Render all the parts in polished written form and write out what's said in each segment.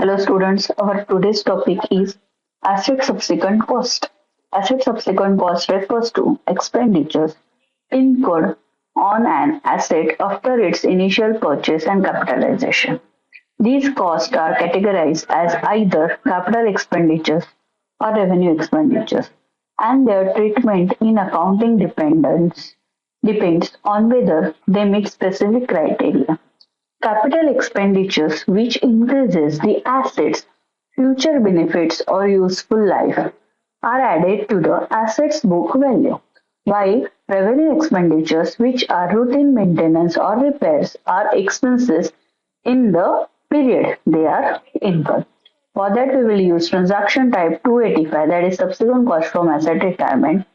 Hello students, our today's topic is asset subsequent cost. Asset subsequent cost refers to expenditures incurred on an asset after its initial purchase and capitalization. These costs are categorized as either capital expenditures or revenue expenditures, and their treatment in accounting depends on whether they meet specific criteria. Capital expenditures, which increases the asset's future benefits or useful life, are added to the asset's book value, while revenue expenditures, which are routine maintenance or repairs, are expenses in the period they are incurred. For that, we will use transaction type 285, that is subsequent cost from asset retirement,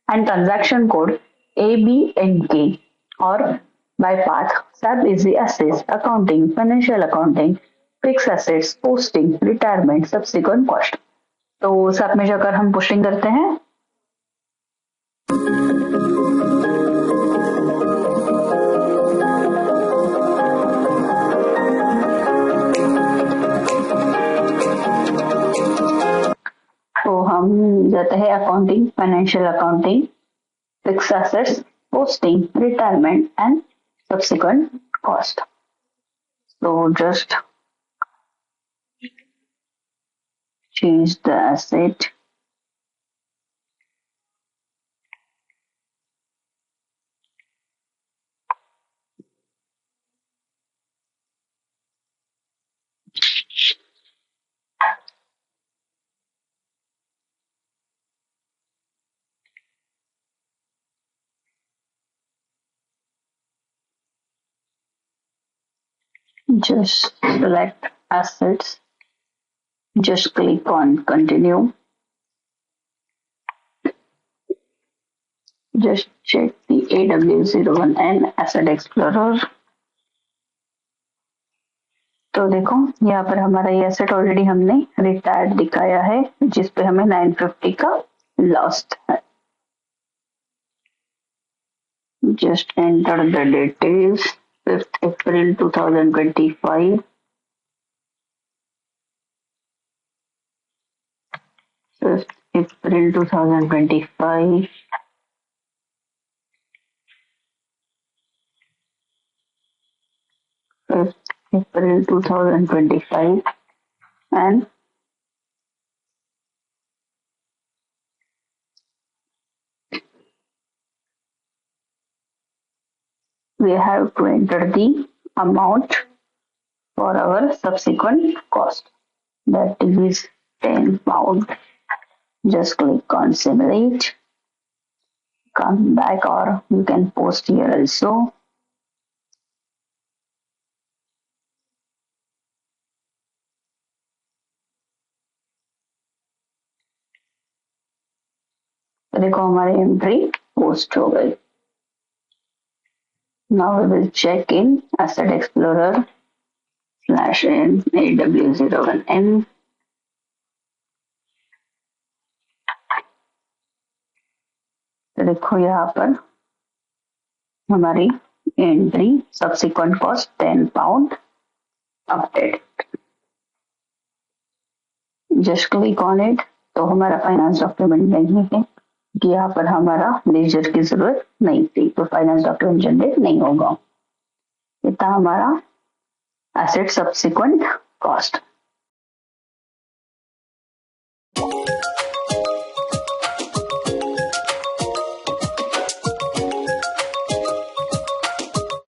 and transaction code ABNK, or by path. SAP is the assets, accounting, financial accounting, fixed assets, posting, retirement, subsequent cost. तो SAP में जाकर हम posting करते हैं. तो हम जाते हैं accounting, financial accounting, fixed assets, posting, retirement, and subsequent cost. So just change the asset. Just select assets. Just click on continue. Just check the AW01N Asset Explorer. तो देखो यहाँ पर हमारा ये एसेट ऑलरेडी हमने रिटायर्ड दिखाया है, जिसपे हमें 950 का लॉस्ट है. Just enter the details. 5th April 2025. 5th April 2025. 5th April 2025, and we have to enter the amount for our subsequent cost, that is £10. Just click on simulate, come back, or you can post here also. तो देखो हमारी entry post हो गई. Now we will check in Asset Explorer /n AW01N. तो देखो यहाँ पर हमारी entry subsequent cost £10 update. Just click on it. तो हमारा फाइनेंस डॉक्यूमेंट नहीं है कि यहाँ पर हमारा लेजर की जरूरत नहीं थी, तो फाइनेंस डॉक्यूमेंट जनरेट नहीं होगा. इतना हमारा एसेट सब्सिक्वेंट कॉस्ट.